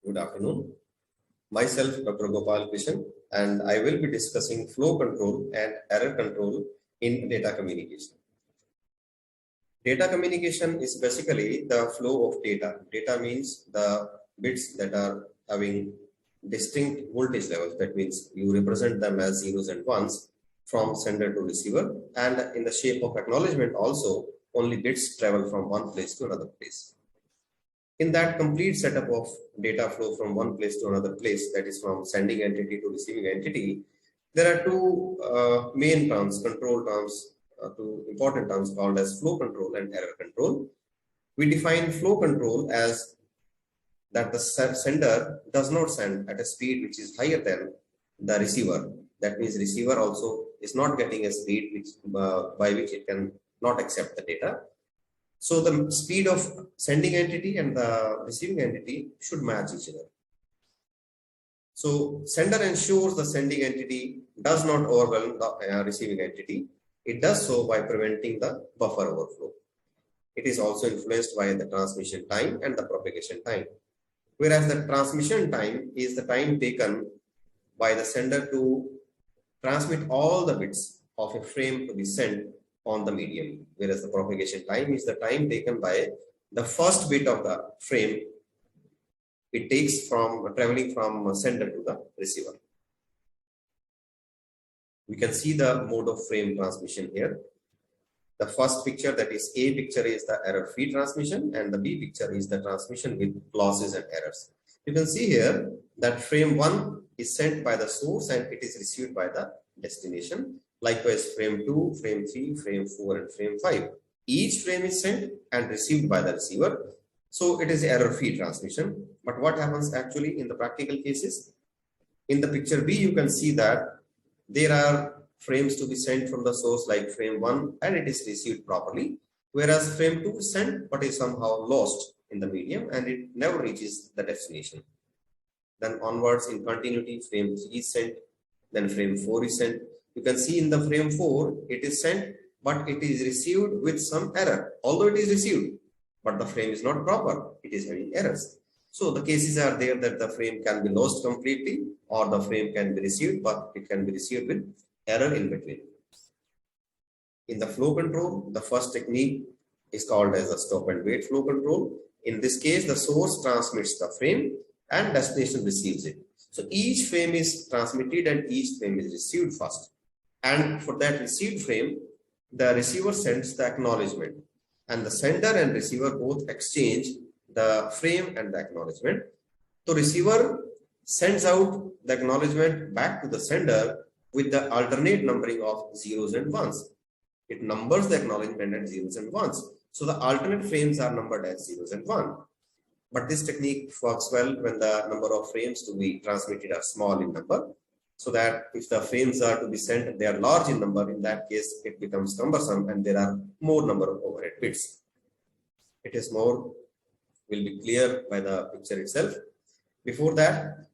Good afternoon. Myself, Dr. Gopal Krishan, and I will be discussing flow control and error control in data communication. Data communication is basically the flow of data. Data means the bits that are having distinct voltage levels. That means you represent them as zeros and ones from sender to receiver, and in the shape of acknowledgement also only bits travel from one place to another place. In that complete setup of data flow from one place to another place, that is from sending entity to receiving entity, there are two main terms, control terms, two important terms called as flow control and error control. We define flow control as that the sender does not send at a speed which is higher than the receiver. That means receiver also is not getting a speed which, by which it can not accept the data. So the speed of sending entity and the receiving entity should match each other. So sender ensures the sending entity does not overwhelm the receiving entity. It does so by preventing the buffer overflow. It is also influenced by the transmission time and the propagation time. Whereas the transmission time is the time taken by the sender to transmit all the bits of a frame to be sent on the medium, whereas the propagation time is the time taken by the first bit of the frame it takes from traveling from sender to the receiver. We can see the mode of frame transmission here. The first picture, that is A picture, is the error-free transmission, and the B picture is the transmission with losses and errors. You can see here that frame 1 is sent by the source and it is received by the destination. Likewise, frame 2, frame 3, frame 4, and frame 5. Each frame is sent and received by the receiver. So it is error-free transmission. But what happens actually in the practical cases? In the picture B, you can see that there are frames to be sent from the source like frame 1 and it is received properly. Whereas frame 2 is sent but is somehow lost in the medium and it never reaches the destination. Then onwards in continuity, frame 3 is sent, then frame 4 is sent. You can see in the frame 4, it is sent, but it is received with some error. Although it is received, but the frame is not proper. It is having errors. So the cases are there that the frame can be lost completely or the frame can be received, but it can be received with error in between. In the flow control, the first technique is called as a stop and wait flow control. In this case, the source transmits the frame and destination receives it. So each frame is transmitted and each frame is received first. And for that received frame, the receiver sends the acknowledgement and the sender and receiver both exchange the frame and the acknowledgement. So receiver sends out the acknowledgement back to the sender with the alternate numbering of zeros and ones. It numbers the acknowledgement as zeros and ones. So the alternate frames are numbered as zeros and one. But this technique works well when the number of frames to be transmitted are small in number. So that if the frames are to be sent, they are large in number, in that case, it becomes cumbersome and there are more number of overhead bits. It is more, will be clear by the picture itself. Before that,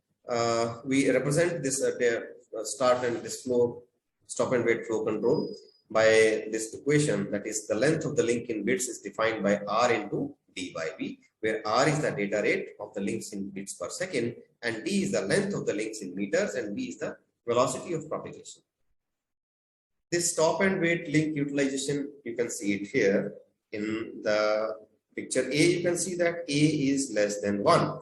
we represent this start and this flow, stop and wait flow control by this equation, that is the length of the link in bits is defined by R into D by B, where R is the data rate of the links in bits per second and D is the length of the links in meters and B is the velocity of propagation. This stop and wait link utilization, you can see it here in the picture A. You can see that A is less than 1.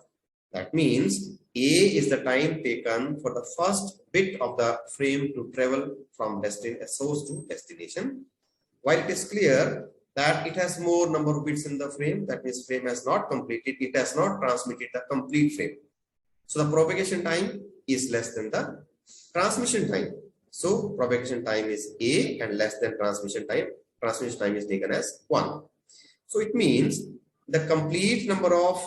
That means A is the time taken for the first bit of the frame to travel from source to destination. While it is clear that it has more number of bits in the frame, that means frame has not completed, it has not transmitted the complete frame. So the propagation time is less than the transmission time. So propagation time is A and less than transmission time. Transmission time is taken as 1. So it means the complete number of,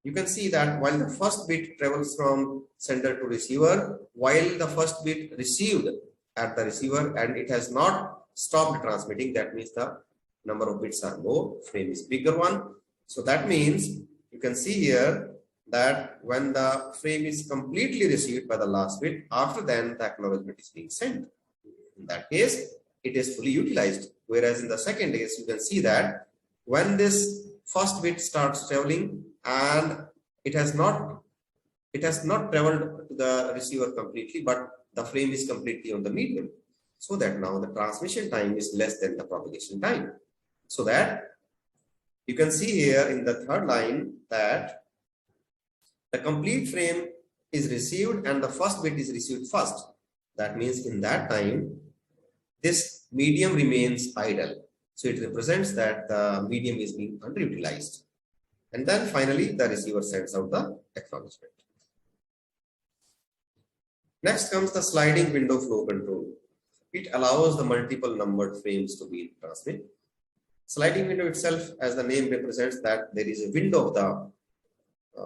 you can see that while the first bit travels from sender to receiver, while the first bit received at the receiver and it has not stopped transmitting, that means the number of bits are more, frame is bigger one. So that means you can see here that when the frame is completely received by the last bit, after then the acknowledgement is being sent. In that case, it is fully utilized. Whereas in the second case, you can see that when this first bit starts traveling and it has not traveled to the receiver completely, but the frame is completely on the medium. So that now the transmission time is less than the propagation time. So that you can see here in the third line that the complete frame is received and the first bit is received first. That means in that time, this medium remains idle. So it represents that the medium is being underutilized. And then finally, the receiver sends out the acknowledgement. Next comes the sliding window flow control. It allows the multiple numbered frames to be transmitted. Sliding window itself, as the name represents, that there is a window of the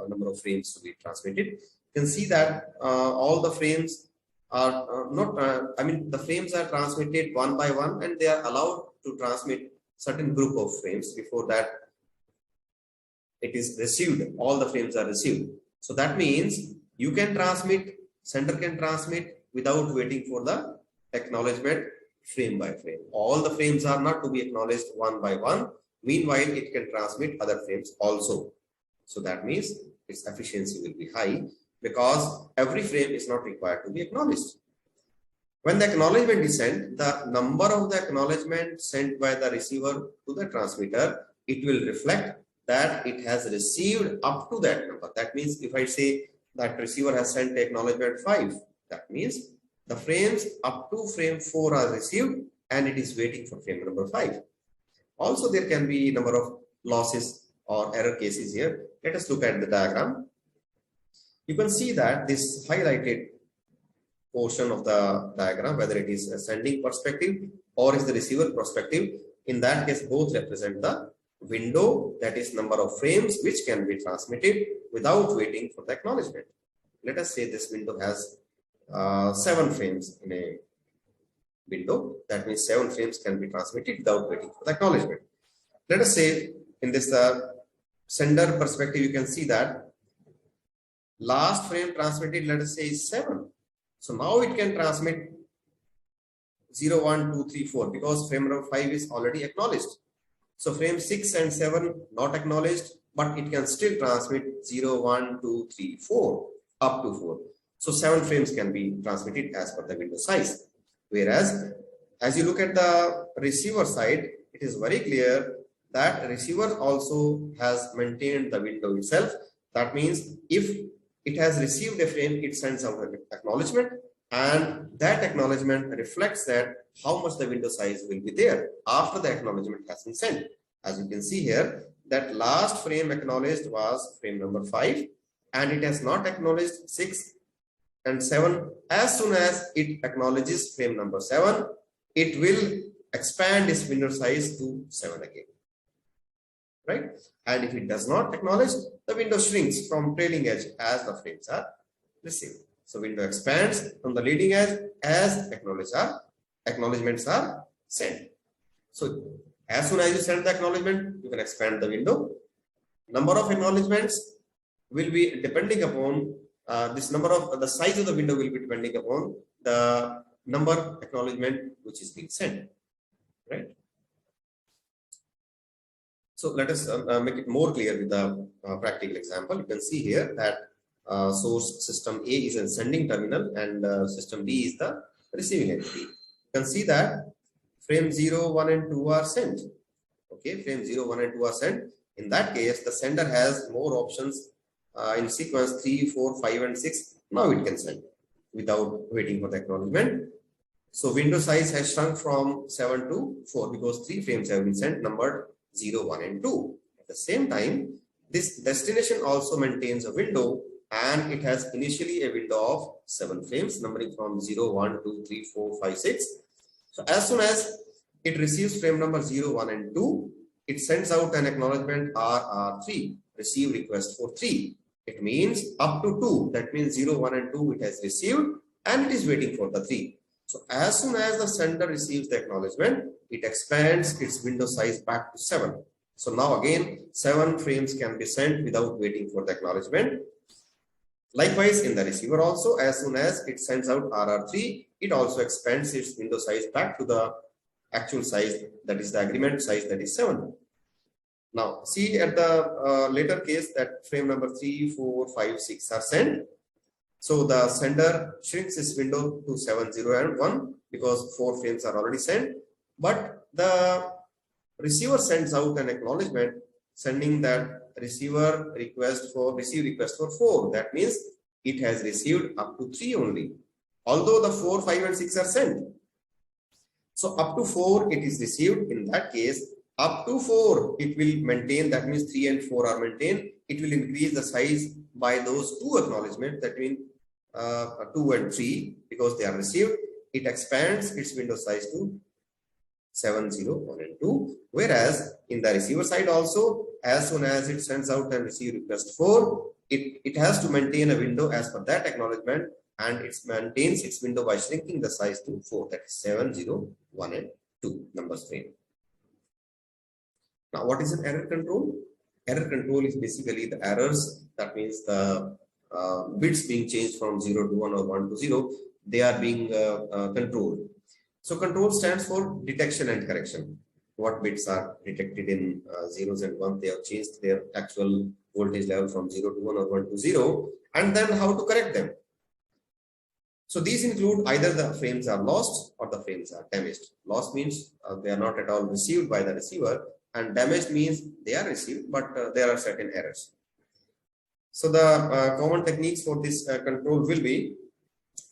number of frames to be transmitted. You can see that all the frames are the frames are transmitted one by one, and they are allowed to transmit certain group of frames before that it is received. All the frames are received. So that means you can transmit, sender can transmit without waiting for the acknowledgement frame by frame. All the frames are not to be acknowledged one by one. Meanwhile, it can transmit other frames also. So that means its efficiency will be high because every frame is not required to be acknowledged. When the acknowledgement is sent, the number of the acknowledgement sent by the receiver to the transmitter, it will reflect that it has received up to that number. That means if I say that receiver has sent acknowledgement 5, that means the frames up to frame 4 are received and it is waiting for frame number 5. Also, there can be number of losses or error cases here. Let us look at the diagram. You can see that this highlighted portion of the diagram, whether it is a sending perspective or is the receiver perspective, in that case both represent the window, that is number of frames which can be transmitted without waiting for the acknowledgement. Let us say this window has 7 frames in a window. That means 7 frames can be transmitted without waiting for the acknowledgement. Let us say in this sender perspective, you can see that last frame transmitted, let us say, is 7. So now it can transmit 0, 1, 2, 3, 4 because frame number 5 is already acknowledged. So frame 6 and 7 not acknowledged, but it can still transmit 0, 1, 2, 3, 4 up to 4. So 7 frames can be transmitted as per the window size. Whereas as you look at the receiver side, it is very clear that receiver also has maintained the window itself. That means if it has received a frame, it sends out an acknowledgement, and that acknowledgement reflects that how much the window size will be there after the acknowledgement has been sent. As you can see here, that last frame acknowledged was frame number 5, and it has not acknowledged 6 and 7. As soon as it acknowledges frame number 7, it will expand its window size to 7 again. Right? And if it does not acknowledge, the window shrinks from trailing edge as the frames are received. So window expands from the leading edge as acknowledgements are sent. So as soon as you send the acknowledgement, you can expand the window. Number of acknowledgements will be depending upon the size of the window will be depending upon the number of acknowledgement which is being sent. Right? So let us make it more clear with the practical example. You can see here that source system A is a sending terminal and system B is the receiving entity. You can see that frame 0, 1 and 2 are sent. Okay, frame 0, 1 and 2 are sent. In that case, the sender has more options in sequence 3, 4, 5 and 6. Now it can send without waiting for the acknowledgement. So window size has shrunk from 7 to 4 because 3 frames have been sent numbered 0, 1 and 2. At the same time, this destination also maintains a window and it has initially a window of 7 frames numbering from 0, 1, 2, 3, 4, 5, 6. So as soon as it receives frame number 0, 1 and 2, it sends out an acknowledgement RR3, receive request for 3. It means up to 2, that means 0, 1 and 2 it has received and it is waiting for the 3. So as soon as the sender receives the acknowledgement, it expands its window size back to 7. So now again, 7 frames can be sent without waiting for the acknowledgement. Likewise, in the receiver also, as soon as it sends out RR3, it also expands its window size back to the actual size, that is the agreement size, that is 7. Now see at the later case that frame number 3, 4, 5, 6 are sent. So the sender shrinks this window to 7, 0 and 1 because 4 frames are already sent. But the receiver sends out an acknowledgement sending that receive request for 4. That means it has received up to 3 only, although the 4, 5 and 6 are sent. So up to 4 it is received. In that case, up to 4 it will maintain. That means 3 and 4 are maintained. It will increase the size by those 2 acknowledgements, that means 2 and 3, because they are received. It expands its window size to 7, 0, 1 and 2. Whereas in the receiver side also, as soon as it sends out and receive request 4, it has to maintain a window as per that acknowledgement, and it maintains its window by shrinking the size to 4, that is 7, 0, 1 and 2 numbers frame. Now what is an error control? Error control is basically the errors, that means the bits being changed from 0 to 1 or 1 to 0, they are being controlled. So control stands for detection and correction. What bits are detected in zeros and ones, they have changed their actual voltage level from 0 to 1 or 1 to 0, and then how to correct them. So these include either the frames are lost or the frames are damaged. Lost means they are not at all received by the receiver, and damaged means they are received, but there are certain errors. So the common techniques for this control will be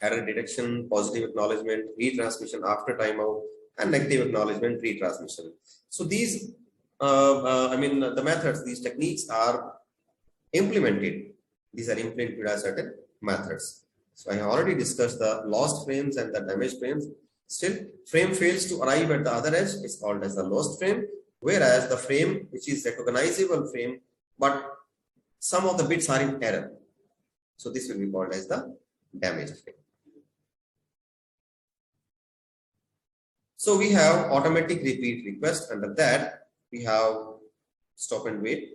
error detection, positive acknowledgement, retransmission after timeout, and negative acknowledgement, retransmission. So these, the methods, these techniques are implemented. These are implemented as certain methods. So I have already discussed the lost frames and the damaged frames. Still, frame fails to arrive at the other edge is called as the lost frame, whereas the frame which is recognizable frame, but some of the bits are in error. So this will be called as the damaged frame. So we have automatic repeat request. Under that, we have stop and wait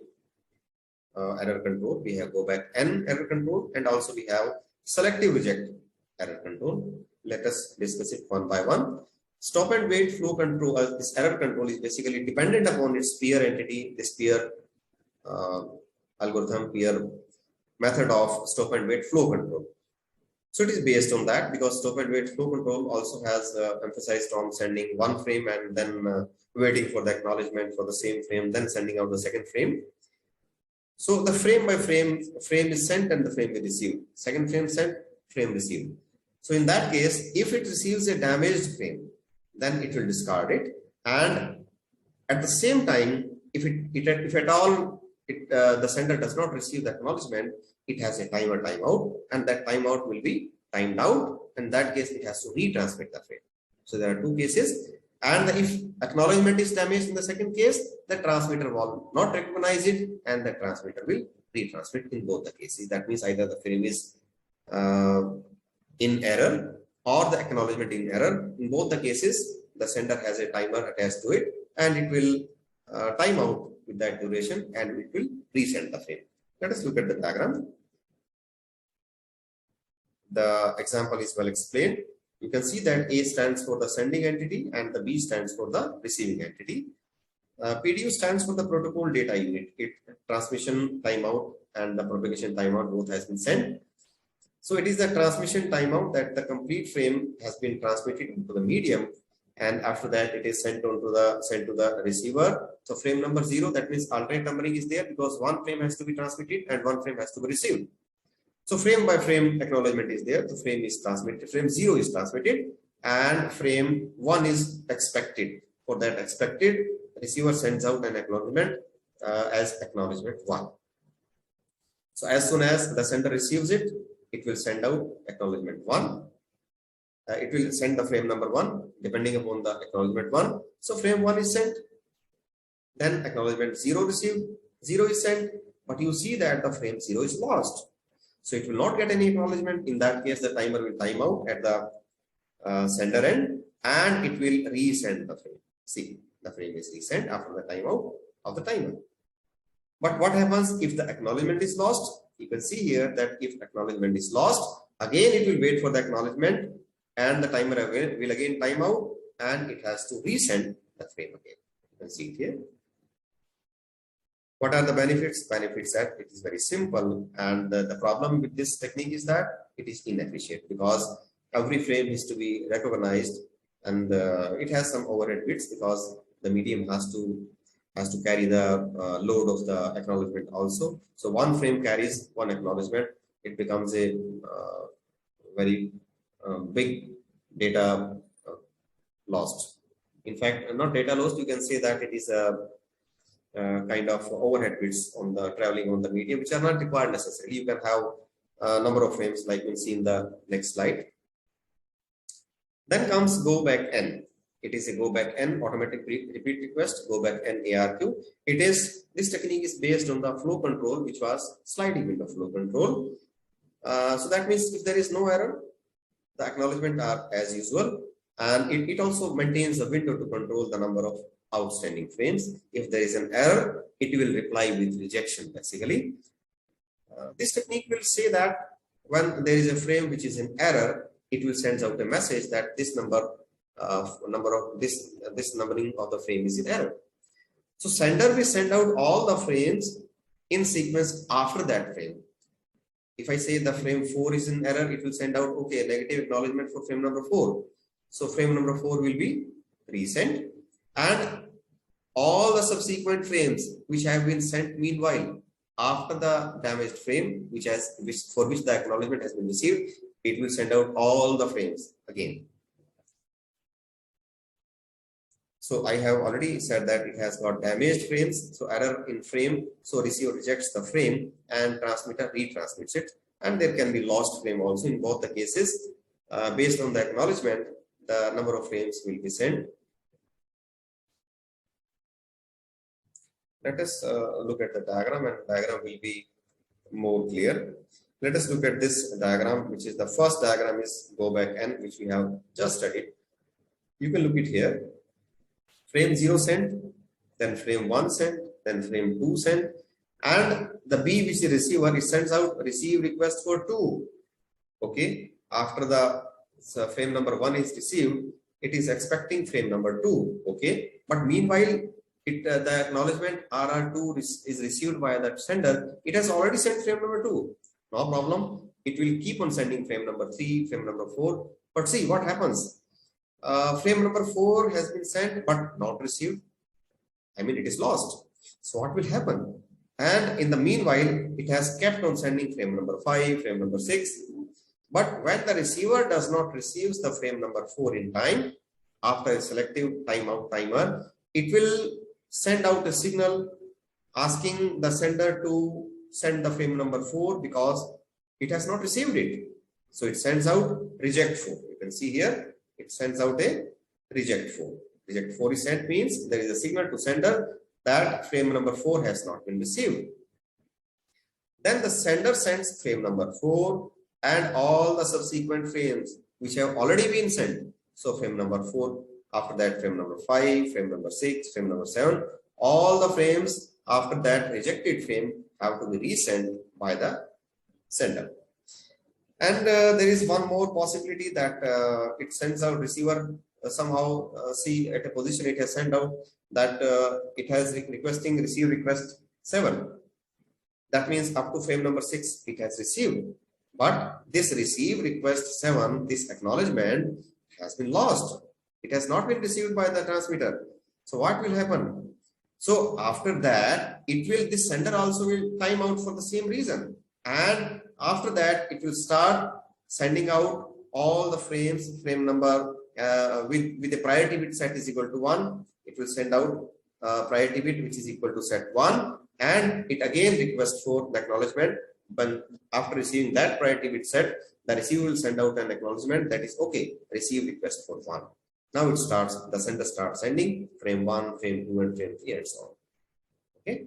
error control. We have go back N error control, and also we have selective reject error control. Let us discuss it one by one. Stop and wait flow control. This error control is basically dependent upon its peer entity, this peer algorithm, peer method of stop and wait flow control. So it is based on that, because stop and wait flow control also has emphasized on sending one frame and then waiting for the acknowledgement for the same frame, then sending out the second frame. So the frame by frame is sent and the frame is received. Second frame sent, frame received. So in that case, if it receives a damaged frame, then it will discard it. And at the same time, if at all the sender does not receive the acknowledgement, it has a timer timeout, and that timeout will be timed out. In that case, it has to retransmit the frame. So there are two cases. And if acknowledgement is damaged in the second case, the transmitter will not recognize it, and the transmitter will retransmit in both the cases. That means either the frame is in error or the acknowledgement in error. In both the cases, the sender has a timer attached to it, and it will time out with that duration, and it will resend the frame. Let us look at the diagram. The example is well explained. You can see that A stands for the sending entity and the B stands for the receiving entity. PDU stands for the protocol data unit. Transmission timeout and the propagation timeout both has been sent. So it is the transmission timeout that the complete frame has been transmitted into the medium, and after that it is sent to the receiver. So frame number 0, that means alternate numbering is there because one frame has to be transmitted and one frame has to be received. So frame by frame acknowledgement is there. The frame is transmitted, frame 0 is transmitted, and frame 1 is expected. For that expected, receiver sends out an acknowledgement as acknowledgement 1. So as soon as the sender receives it, it will send out acknowledgement 1. It will send the frame number 1 depending upon the acknowledgement 1. So frame 1 is sent, then acknowledgement 0 received, 0 is sent, but you see that the frame 0 is lost. So it will not get any acknowledgement. In that case, the timer will time out at the sender end, and it will resend the frame. See, the frame is resent after the timeout of the timer. But what happens if the acknowledgement is lost? You can see here that if acknowledgement is lost, again it will wait for the acknowledgement, and the timer will again time out, and it has to resend the frame again. You can see it here. What are the benefits? Benefits that it is very simple, and the problem with this technique is that it is inefficient because every frame is to be recognized, and it has some overhead bits because the medium has to carry the load of the acknowledgement also. So one frame carries one acknowledgement. It becomes a very big data lost. In fact, not data lost, you can say that it is a kind of overhead bits on the traveling on the medium, which are not required necessarily. You can have a number of frames like we see in the next slide. Then comes go back n. It is a go back n automatic repeat request, go back n ARQ. This technique is based on the flow control, which was sliding window flow control. So that means if there is no error, the acknowledgement are as usual, and it also maintains a window to control the number of outstanding frames. If there is an error, it will reply with rejection basically. This technique will say that when there is a frame which is in error, it will send out a message that this this numbering of the frame is in error. So sender will send out all the frames in sequence after that frame. If I say the frame 4 is in error, it will send out okay, negative acknowledgement for frame number 4. So frame number 4 will be resent, and all the subsequent frames which have been sent meanwhile after the damaged frame, for which the acknowledgement has been received, it will send out all the frames again. So I have already said that it has got damaged frames, so error in frame, so receiver rejects the frame and transmitter retransmits it, and there can be lost frame also. In both the cases, based on the acknowledgement, the number of frames will be sent. Let us look at the diagram, and diagram will be more clear. Let us look at this diagram, which is the first diagram is go back n, which we have just studied. You can look it here. Frame 0 sent, then frame 1 sent, then frame 2 sent, and the B, which is the receiver, it sends out receive request for 2. Okay, after the frame number 1 is received, it is expecting frame number 2. Okay, but meanwhile, the acknowledgement RR2 is received by the sender. It has already sent frame number 2. No problem. It will keep on sending frame number 3, frame number 4. But see what happens. Frame number 4 has been sent but not received. I mean, it is lost. So what will happen? And in the meanwhile, it has kept on sending frame number 5, frame number 6. But when the receiver does not receive the frame number 4 in time, after a selective timeout timer, it will send out a signal asking the sender to send the frame number 4 because it has not received it. So it sends out reject 4. You can see here, it sends out a reject 4. Reject 4 is sent means there is a signal to sender that frame number 4 has not been received. Then the sender sends frame number 4 and all the subsequent frames which have already been sent. So frame number 4, after that frame number 5, frame number 6, frame number 7, all the frames after that rejected frame have to be resent by the sender. And there is one more possibility that it sends out receiver somehow see at a position it has sent out that it has requesting receive request 7. That means up to frame number 6 it has received. But this receive request 7, this acknowledgement has been lost. It has not been received by the transmitter. So what will happen? So after that, this sender also will time out for the same reason. And after that, it will start sending out all the frames, frame number with a priority bit set is equal to 1. It will send out priority bit which is equal to set 1, and it again requests for the acknowledgement. But after receiving that priority bit set, the receiver will send out an acknowledgement that is okay, receive request for 1. Now the sender starts sending frame 1, frame 2, and frame 3, and so on. Okay.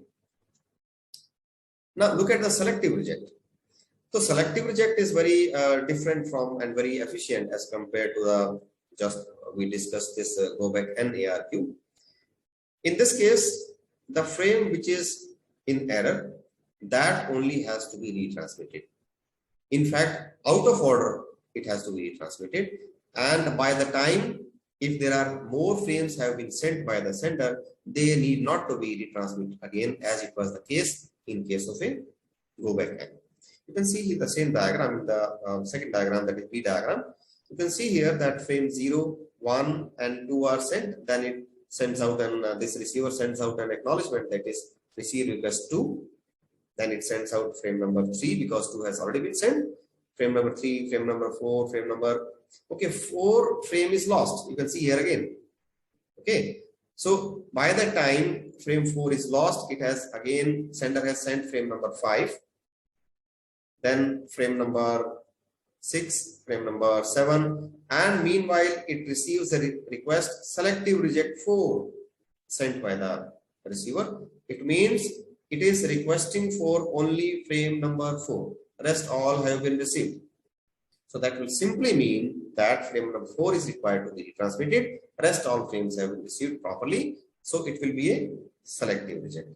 Now look at the selective reject. So selective reject is very different from and very efficient as compared to we discussed this go back n ARQ. In this case, the frame which is in error, that only has to be retransmitted. In fact, out of order, it has to be retransmitted. And by the time if there are more frames have been sent by the sender, they need not to be retransmitted again, as it was the case in case of a go back time. You can see the same diagram, the second diagram, that is B diagram. You can see here that frame 0, 1 and 2 are sent, then it sends out, and this receiver sends out an acknowledgement, that is receive request 2. Then it sends out frame number 3 because 2 has already been sent. Frame number 3, frame number 4, frame number, okay, 4 frame is lost. You can see here again. Okay, so by the time frame 4 is lost, it has again, sender has sent frame number 5, then frame number 6, frame number 7, and meanwhile it receives a request selective reject 4 sent by the receiver. It means it is requesting for only frame number 4. Rest all have been received. So that will simply mean that frame number 4 is required to be transmitted. Rest all frames have been received properly. So it will be a selective reject.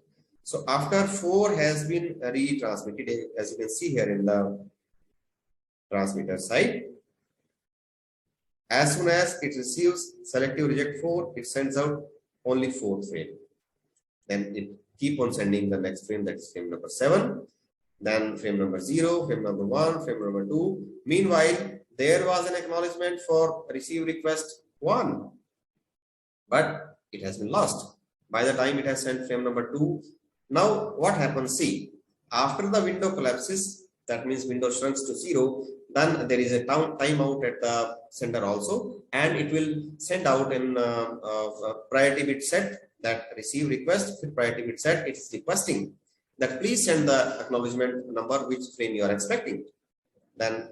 So after 4 has been retransmitted, as you can see here in the transmitter side, as soon as it receives selective reject 4, it sends out only 4th frame. Then it keep on sending the next frame, that is frame number 7, then frame number 0, frame number 1, frame number 2. Meanwhile, there was an acknowledgement for receive request 1, but it has been lost by the time it has sent frame number 2. Now what happens? See, after the window collapses, that means window shrinks to 0, then there is a timeout at the sender also, and it will send out in priority bit set, that receive request with priority bit set. It is requesting that please send the acknowledgement number which frame you are expecting. Then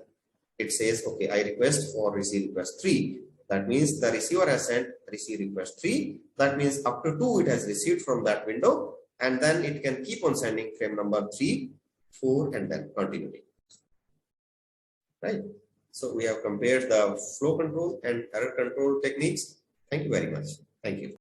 it says, okay, I request for receive request 3. That means the receiver has sent receive request 3. That means up to 2 it has received from that window, and then it can keep on sending frame number 3, 4, and then continuity. Right. So we have compared the flow control and error control techniques. Thank you very much. Thank you.